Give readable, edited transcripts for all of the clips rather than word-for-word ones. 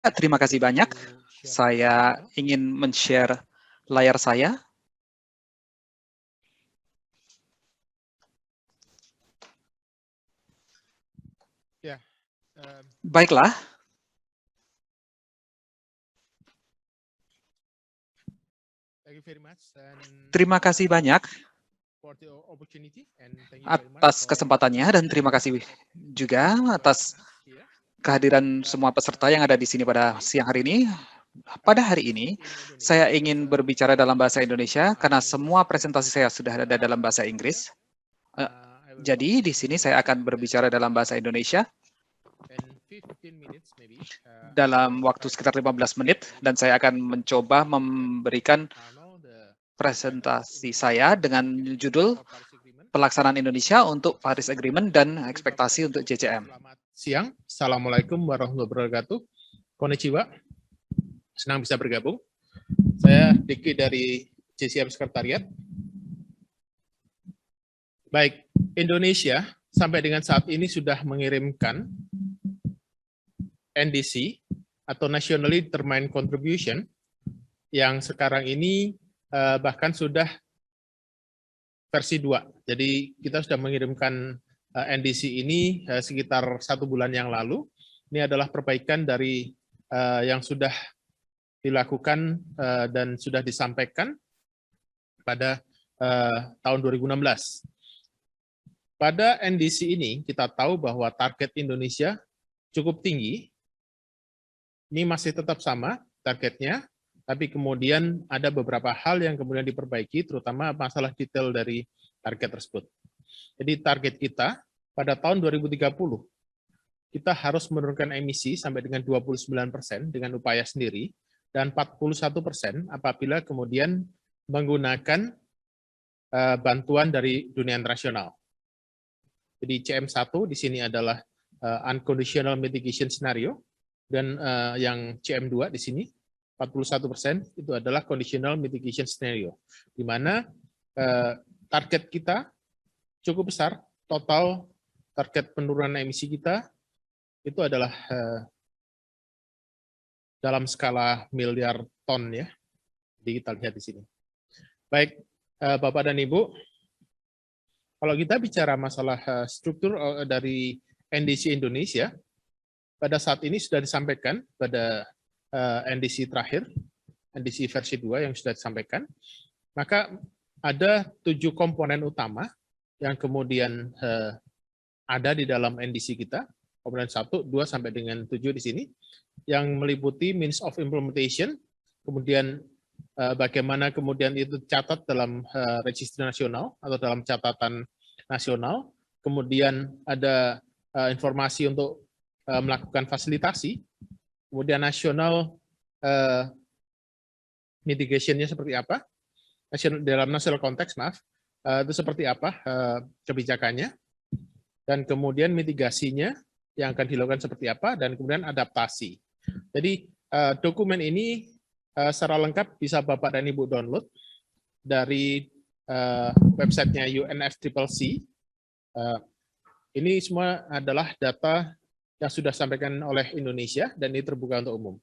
Terima kasih banyak. Saya ingin men-share layar saya. Baiklah. Terima kasih banyak atas kesempatannya dan terima kasih juga atas kehadiran semua peserta yang ada di sini pada siang hari ini. Pada hari ini, saya ingin berbicara dalam bahasa Indonesia karena semua presentasi saya sudah ada dalam bahasa Inggris. Jadi, di sini saya akan berbicara dalam bahasa Indonesia dalam waktu sekitar 15 menit, dan saya akan mencoba memberikan presentasi saya dengan judul Pelaksanaan Indonesia untuk Paris Agreement dan Ekspektasi untuk JCM. Siang, Assalamualaikum warahmatullahi wabarakatuh. Konnichiwa, senang bisa bergabung. Saya Diki dari JCM Sekretariat. Baik, Indonesia sampai dengan saat ini sudah mengirimkan NDC atau Nationally Determined Contribution yang sekarang ini bahkan sudah versi 2. Jadi kita sudah mengirimkan NDC ini sekitar 1 bulan yang lalu. Ini adalah perbaikan dari yang sudah dilakukan dan sudah disampaikan pada tahun 2016. Pada NDC ini kita tahu bahwa target Indonesia cukup tinggi. Ini masih tetap sama targetnya, tapi kemudian ada beberapa hal yang kemudian diperbaiki, terutama masalah detail dari target tersebut. Jadi target kita pada tahun 2030, kita harus menurunkan emisi sampai dengan 29% dengan upaya sendiri, dan 41% apabila kemudian menggunakan bantuan dari dunia internasional. Jadi CM1 di sini adalah Unconditional Mitigation Scenario, dan yang CM2 di sini 41% itu adalah conditional mitigation scenario, di mana target kita cukup besar. Total target penurunan emisi kita itu adalah dalam skala miliar ton ya. Jadi kita lihat di sini. Baik, Bapak dan Ibu, kalau kita bicara masalah struktur dari NDC Indonesia, pada saat ini sudah disampaikan pada NDC terakhir, NDC versi 2 yang sudah disampaikan, maka ada 7 komponen utama yang kemudian ada di dalam NDC kita, komponen 1, 2, sampai dengan 7 di sini, yang meliputi means of implementation, kemudian bagaimana kemudian itu catat dalam registry nasional atau dalam catatan nasional, kemudian ada informasi untuk melakukan fasilitasi, kemudian nasional mitigation-nya seperti apa, dalam national konteks, itu seperti apa kebijakannya, dan kemudian mitigasinya yang akan dilakukan seperti apa, dan kemudian adaptasi. Jadi dokumen ini secara lengkap bisa Bapak dan Ibu download dari websitenya UNFCCC. Ini semua adalah data yang sudah disampaikan oleh Indonesia, dan ini terbuka untuk umum.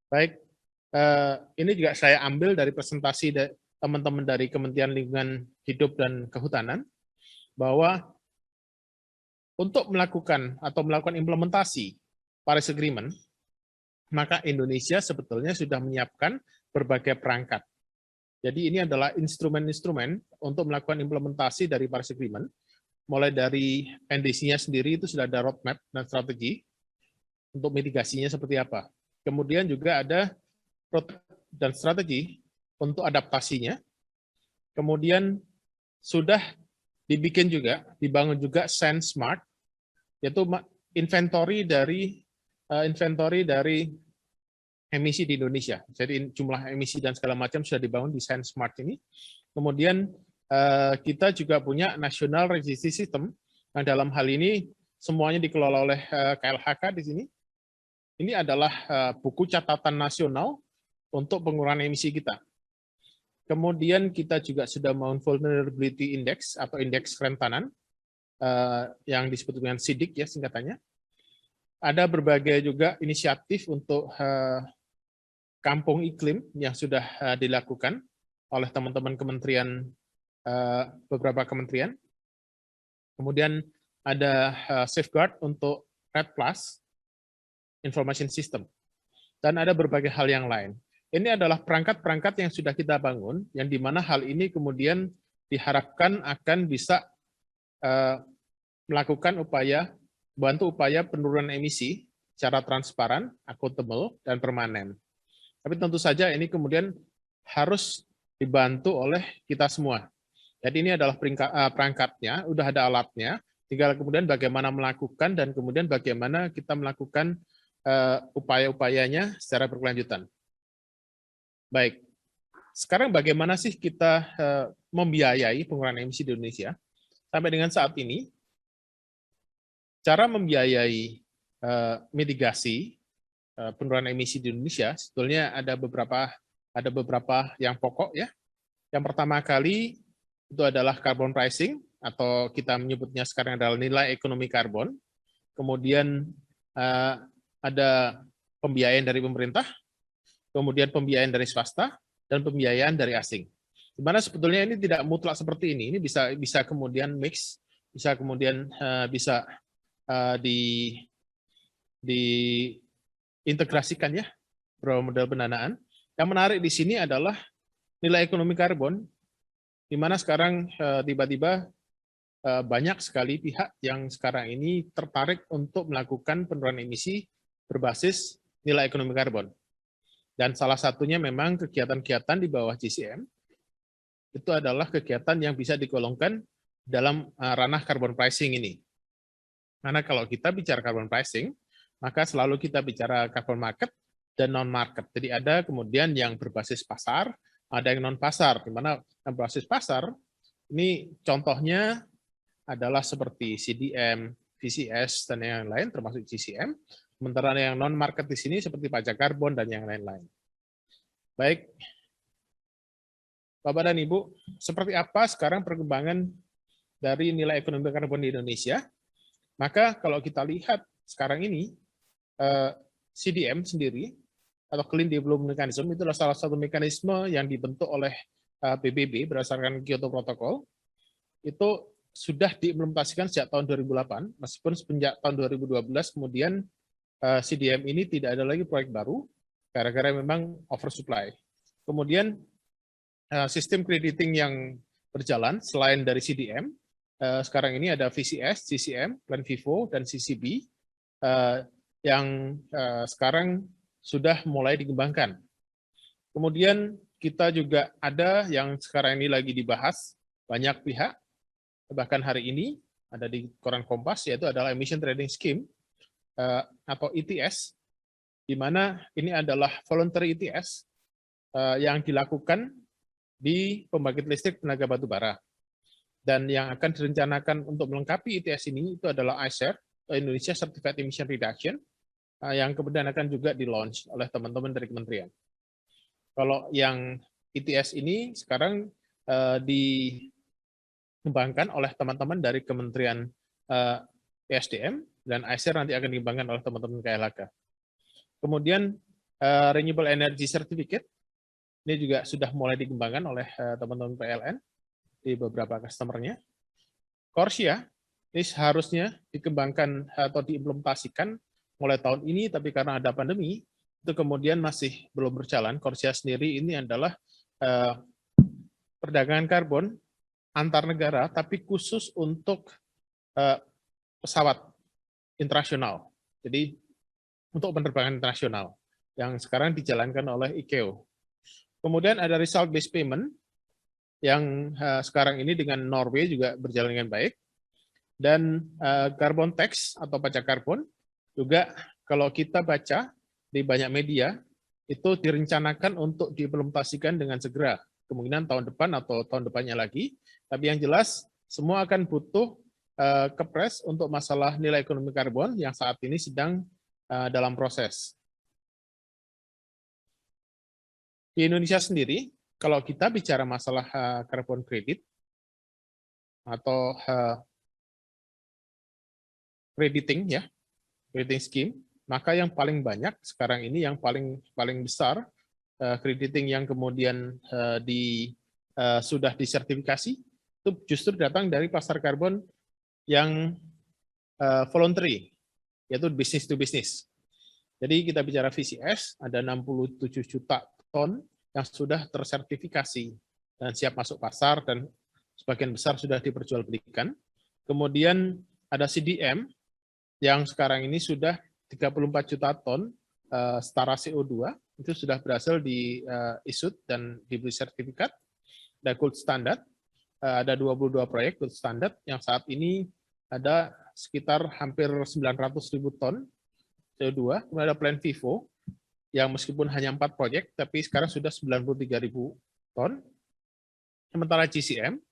Baik, ini juga saya ambil dari presentasi teman-teman dari Kementerian Lingkungan Hidup dan Kehutanan, bahwa untuk melakukan implementasi Paris Agreement, maka Indonesia sebetulnya sudah menyiapkan berbagai perangkat. Jadi ini adalah instrumen-instrumen untuk melakukan implementasi dari Paris Agreement. Mulai dari NDC-nya sendiri itu sudah ada roadmap dan strategi untuk mitigasinya seperti apa. Kemudian juga ada roadmap dan strategi untuk adaptasinya. Kemudian sudah dibangun juga Sense Smart, yaitu inventory dari emisi di Indonesia. Jadi jumlah emisi dan segala macam sudah dibangun di Sense Smart ini. Kemudian kita juga punya National Registry System, yang dalam hal ini semuanya dikelola oleh KLHK di sini. Ini adalah buku catatan nasional untuk pengurangan emisi kita. Kemudian kita juga sudah membangun Vulnerability Index atau indeks kerentanan, yang disebut dengan SIDIC ya singkatannya. ada berbagai juga inisiatif untuk kampung iklim yang sudah dilakukan oleh teman-teman kementerian, beberapa kementerian. Kemudian ada safeguard untuk RED Plus Information System. Dan ada berbagai hal yang lain. Ini adalah perangkat-perangkat yang sudah kita bangun, yang di mana hal ini kemudian diharapkan akan bisa melakukan bantu upaya penurunan emisi secara transparan, accountable, dan permanen. Tapi tentu saja ini kemudian harus dibantu oleh kita semua. Jadi ini adalah perangkatnya, udah ada alatnya, tinggal kemudian bagaimana melakukan dan kemudian bagaimana kita melakukan upaya-upayanya secara berkelanjutan. Baik, sekarang bagaimana sih kita membiayai pengurangan emisi di Indonesia? Sampai dengan saat ini, cara membiayai mitigasi penurunan emisi di Indonesia sebetulnya ada beberapa yang pokok ya. Yang pertama kali itu adalah carbon pricing atau kita menyebutnya sekarang adalah nilai ekonomi karbon. Kemudian ada pembiayaan dari pemerintah, kemudian pembiayaan dari swasta, dan pembiayaan dari asing. Di mana sebetulnya ini tidak mutlak seperti ini bisa kemudian mix, bisa kemudian bisa diintegrasikan ya model pendanaan. Yang menarik di sini adalah nilai ekonomi karbon, di mana sekarang tiba-tiba banyak sekali pihak yang sekarang ini tertarik untuk melakukan penurunan emisi berbasis nilai ekonomi karbon. Dan salah satunya memang kegiatan-kegiatan di bawah GCM, itu adalah kegiatan yang bisa digolongkan dalam ranah carbon pricing ini. Karena kalau kita bicara carbon pricing, maka selalu kita bicara carbon market dan non-market. Jadi ada kemudian yang berbasis pasar, ada yang non-pasar, di mana yang berbasis pasar, ini contohnya adalah seperti CDM, VCS, dan yang lain, termasuk GCM. Sementara yang non-market di sini seperti pajak karbon dan yang lain-lain. Baik, Bapak dan Ibu, seperti apa sekarang perkembangan dari nilai ekonomi karbon di Indonesia? Maka kalau kita lihat sekarang ini, CDM sendiri, atau Clean Development Mechanism, itu adalah salah satu mekanisme yang dibentuk oleh PBB berdasarkan Kyoto Protocol, itu sudah diimplementasikan sejak tahun 2008, meskipun semenjak tahun 2012 kemudian CDM ini tidak ada lagi proyek baru, gara-gara memang oversupply. Kemudian sistem crediting yang berjalan selain dari CDM, sekarang ini ada VCS, CCM, Plan Vivo, dan CCB yang sekarang sudah mulai dikembangkan. Kemudian kita juga ada yang sekarang ini lagi dibahas banyak pihak, bahkan hari ini ada di koran Kompas, yaitu adalah Emission Trading Scheme atau ETS, di mana ini adalah voluntary ETS yang dilakukan di pembangkit listrik tenaga batu bara. Dan yang akan direncanakan untuk melengkapi ETS ini itu adalah ICER, Indonesia Certified Emission Reduction, yang kemudian akan juga di-launch oleh teman-teman dari kementerian. Kalau yang ETS ini sekarang dikembangkan oleh teman-teman dari Kementerian ESDM, dan ICER nanti akan dikembangkan oleh teman-teman KLHK. Kemudian Renewable Energy Certificate, ini juga sudah mulai dikembangkan oleh teman-teman PLN di beberapa customer-nya. Corsia, ini seharusnya dikembangkan atau diimplementasikan mulai tahun ini, tapi karena ada pandemi, itu kemudian masih belum berjalan. Corsia sendiri ini adalah perdagangan karbon antar negara, tapi khusus untuk pesawat internasional. Jadi untuk penerbangan internasional yang sekarang dijalankan oleh ICAO. Kemudian ada result based payment yang sekarang ini dengan Norway juga berjalan dengan baik. Dan carbon tax atau pajak karbon juga kalau kita baca di banyak media itu direncanakan untuk diimplementasikan dengan segera, kemungkinan tahun depan atau tahun depannya lagi. Tapi yang jelas semua akan butuh kepres untuk masalah nilai ekonomi karbon yang saat ini sedang dalam proses. Di Indonesia sendiri, kalau kita bicara masalah carbon credit atau crediting ya, crediting scheme, maka yang paling banyak sekarang ini yang paling besar crediting yang kemudian sudah disertifikasi itu justru datang dari pasar karbon yang voluntary, yaitu business to business. Jadi kita bicara VCS, ada 67 juta ton yang sudah tersertifikasi dan siap masuk pasar dan sebagian besar sudah diperjualbelikan. Kemudian ada CDM yang sekarang ini sudah 34 juta ton setara CO2, itu sudah berhasil di-issued dan diberi sertifikat. Ada gold standard, ada 22 proyek gold standard yang saat ini ada sekitar hampir 900.000 ton CO2. Kemudian ada Plan Vivo yang meskipun hanya 4 proyek, tapi sekarang sudah 93.000 ton. Sementara GCM,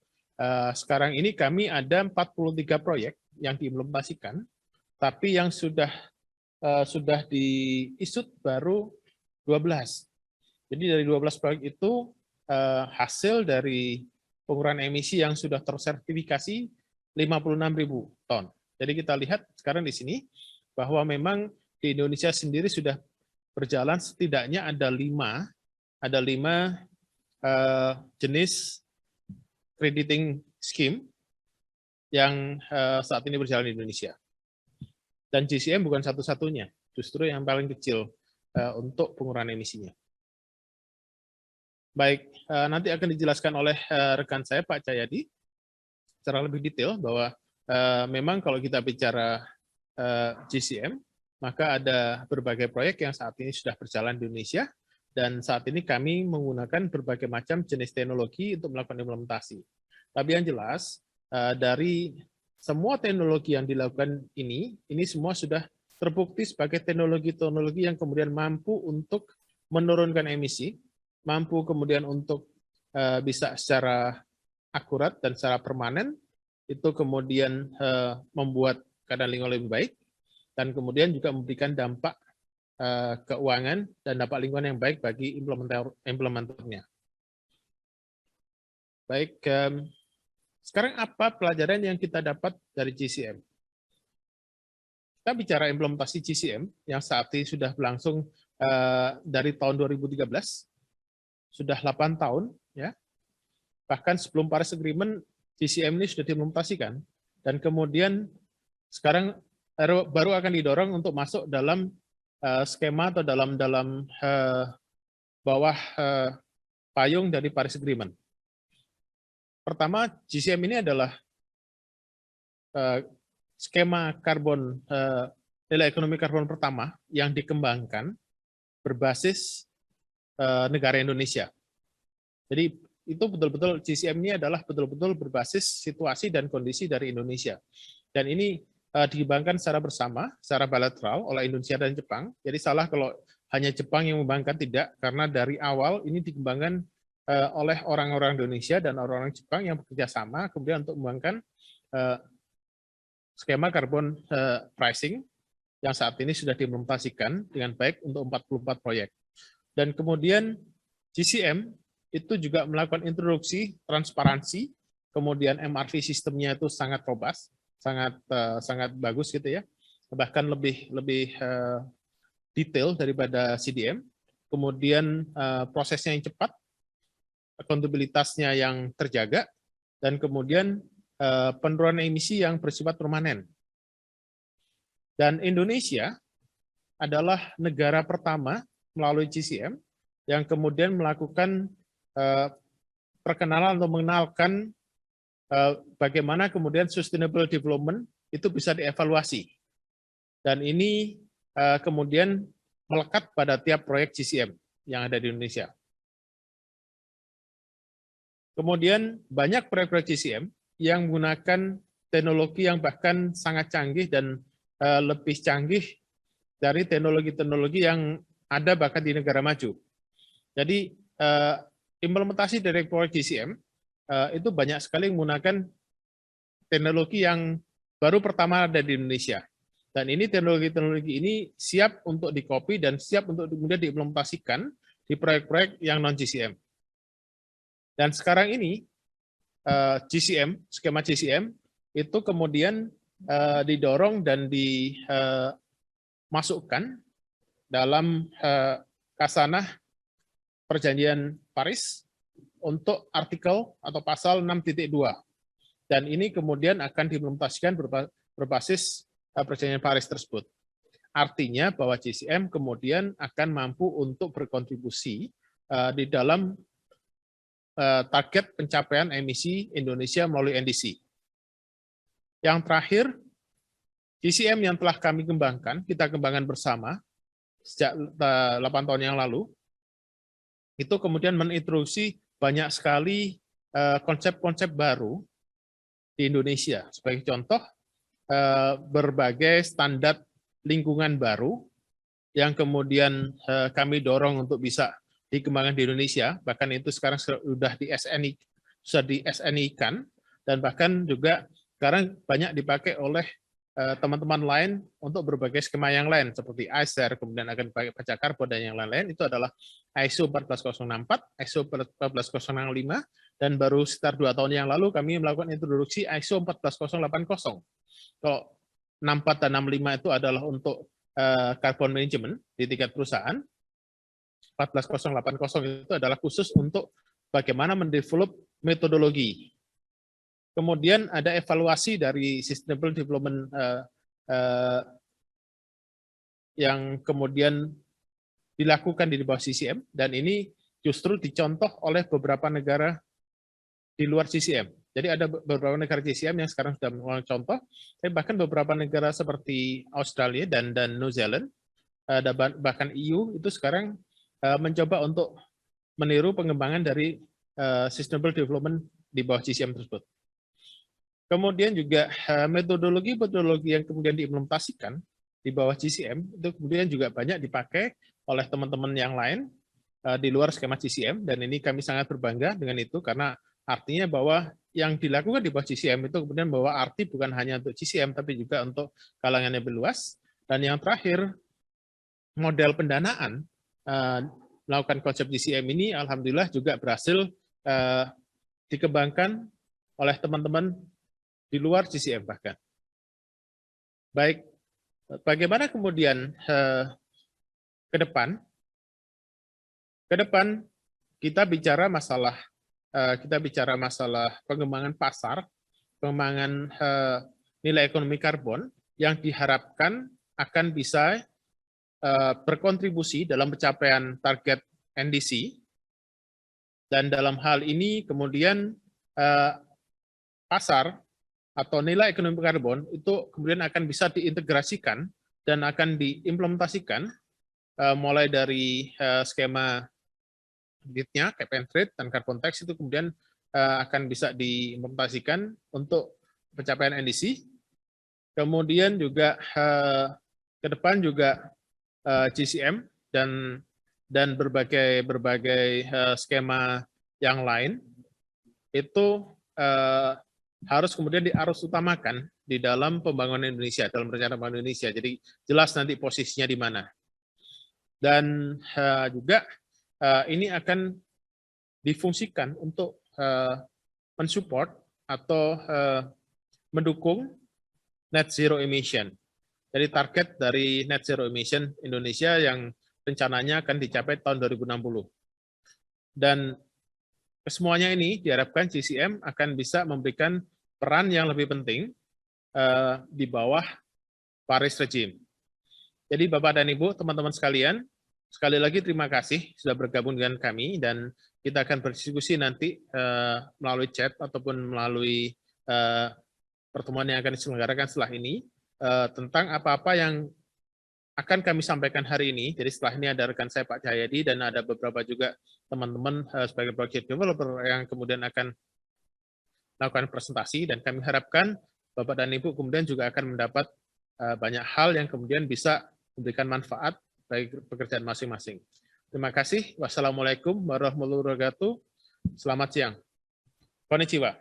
sekarang ini kami ada 43 proyek yang diimplementasikan, tapi yang sudah di-issued baru 12. Jadi dari 12 proyek itu hasil dari pengurangan emisi yang sudah tersertifikasi 56.000 ton. Jadi kita lihat sekarang di sini bahwa memang di Indonesia sendiri sudah berjalan setidaknya ada 5 jenis crediting scheme yang saat ini berjalan di Indonesia. Dan GCM bukan satu-satunya, justru yang paling kecil untuk pengurangan emisinya. Baik, nanti akan dijelaskan oleh rekan saya Pak Cahyadi secara lebih detail bahwa memang kalau kita bicara GCM, maka ada berbagai proyek yang saat ini sudah berjalan di Indonesia, dan saat ini kami menggunakan berbagai macam jenis teknologi untuk melakukan implementasi. Tapi yang jelas, dari semua teknologi yang dilakukan ini semua sudah terbukti sebagai teknologi-teknologi yang kemudian mampu untuk menurunkan emisi, mampu kemudian untuk bisa secara akurat dan secara permanen, itu kemudian membuat keadaan lingkungan lebih baik, dan kemudian juga memberikan dampak keuangan dan dampak lingkungan yang baik bagi implementornya. Baik, sekarang apa pelajaran yang kita dapat dari GCM? Kita bicara implementasi GCM yang saat ini sudah berlangsung dari tahun 2013, sudah 8 tahun, ya. Bahkan sebelum Paris Agreement, GCM ini sudah diimplementasikan, dan kemudian sekarang baru akan didorong untuk masuk dalam skema atau dalam bawah payung dari Paris Agreement. Pertama, GCM ini adalah skema karbon, nilai ekonomi karbon pertama yang dikembangkan berbasis negara Indonesia. Jadi itu betul-betul GCM ini adalah betul-betul berbasis situasi dan kondisi dari Indonesia. Dan ini dikembangkan secara bersama, secara bilateral oleh Indonesia dan Jepang. Jadi salah kalau hanya Jepang yang mengembangkan, tidak, karena dari awal ini dikembangkan oleh orang-orang Indonesia dan orang-orang Jepang yang bekerja sama kemudian untuk mengembangkan skema karbon pricing yang saat ini sudah diimplementasikan dengan baik untuk 44 proyek. Dan kemudian GCM itu juga melakukan introduksi transparansi, kemudian MRV sistemnya itu sangat robust, sangat bagus gitu ya, bahkan lebih detail daripada CDM. Kemudian prosesnya yang cepat, akuntabilitasnya yang terjaga, dan kemudian penurunan emisi yang bersifat permanen. Dan Indonesia adalah negara pertama melalui GCM yang kemudian melakukan perkenalan atau mengenalkan bagaimana kemudian sustainable development itu bisa dievaluasi. Dan ini kemudian melekat pada tiap proyek GCM yang ada di Indonesia. Kemudian banyak proyek-proyek GCM yang menggunakan teknologi yang bahkan sangat canggih dan lebih canggih dari teknologi-teknologi yang ada bahkan di negara maju. Jadi implementasi dari proyek GCM itu banyak sekali menggunakan teknologi yang baru pertama ada di Indonesia. Dan ini teknologi-teknologi ini siap untuk di-copy dan siap untuk kemudian diimplementasikan di proyek-proyek yang non-GCM. Dan sekarang ini GCM, skema GCM itu kemudian didorong dan masukkan dalam Khasanah Perjanjian Paris untuk artikel atau pasal 6.2. Dan ini kemudian akan diimplementasikan berbasis Perjanjian Paris tersebut. Artinya bahwa GCM kemudian akan mampu untuk berkontribusi di dalam target pencapaian emisi Indonesia melalui NDC. Yang terakhir, GCM yang telah kami kembangkan, kita kembangkan bersama sejak 8 tahun yang lalu, itu kemudian mengintroduksi banyak sekali konsep-konsep baru di Indonesia. Sebagai contoh, berbagai standar lingkungan baru yang kemudian kami dorong untuk bisa dikembangkan di Indonesia, bahkan itu sekarang sudah di SNI-kan, dan bahkan juga sekarang banyak dipakai oleh teman-teman lain untuk berbagai skema yang lain, seperti ICER, kemudian akan dipakai pajak karbon, dan yang lain-lain. Itu adalah ISO 14064, ISO 14005, dan baru sekitar 2 tahun yang lalu kami melakukan introduksi ISO 14080. Kalau 64 dan 65 itu adalah untuk carbon management di tingkat perusahaan, 14080 itu adalah khusus untuk bagaimana mendevelop metodologi. Kemudian ada evaluasi dari Sustainable Development yang kemudian dilakukan di bawah CCM, dan ini justru dicontoh oleh beberapa negara di luar CCM. Jadi ada beberapa negara CCM yang sekarang sudah mulai contoh, tapi bahkan beberapa negara seperti Australia dan New Zealand, bahkan EU itu sekarang mencoba untuk meniru pengembangan dari Sustainable Development di bawah CCM tersebut. Kemudian juga metodologi-metodologi yang kemudian diimplementasikan di bawah GCM itu kemudian juga banyak dipakai oleh teman-teman yang lain di luar skema GCM, dan ini kami sangat berbangga dengan itu, karena artinya bahwa yang dilakukan di bawah GCM itu kemudian membawa arti bukan hanya untuk GCM, tapi juga untuk kalangan yang lebih luas. Dan yang terakhir, model pendanaan melakukan konsep GCM ini alhamdulillah juga berhasil dikembangkan oleh teman-teman di luar GCM bahkan. Baik, bagaimana kemudian ke depan? Ke depan kita bicara masalah pengembangan pasar, pengembangan nilai ekonomi karbon yang diharapkan akan bisa berkontribusi dalam pencapaian target NDC, dan dalam hal ini kemudian pasar atau nilai ekonomi karbon itu kemudian akan bisa diintegrasikan dan akan diimplementasikan mulai dari skema GIT-nya, cap and trade, dan carbon tax itu kemudian akan bisa diimplementasikan untuk pencapaian NDC. Kemudian juga ke depan juga GCM dan berbagai skema yang lain itu harus kemudian diarus utamakan di dalam pembangunan Indonesia, dalam rencana pembangunan Indonesia. Jadi jelas nanti posisinya di mana. Dan juga ini akan difungsikan untuk mensupport atau mendukung net zero emission. Jadi target dari net zero emission Indonesia yang rencananya akan dicapai tahun 2060. Dan kesemuanya ini diharapkan GCM akan bisa memberikan peran yang lebih penting di bawah Paris Regime. Jadi Bapak dan Ibu, teman-teman sekalian, sekali lagi terima kasih sudah bergabung dengan kami, dan kita akan berdiskusi nanti melalui chat ataupun melalui pertemuan yang akan diselenggarakan setelah ini tentang apa-apa yang akan kami sampaikan hari ini. Jadi setelah ini ada rekan saya Pak Cahyadi, dan ada beberapa juga teman-teman sebagai project developer yang kemudian akan melakukan presentasi, dan kami harapkan Bapak dan Ibu kemudian juga akan mendapat banyak hal yang kemudian bisa memberikan manfaat bagi pekerjaan masing-masing. Terima kasih. Wassalamualaikum warahmatullahi wabarakatuh. Selamat siang. Konnichiwa.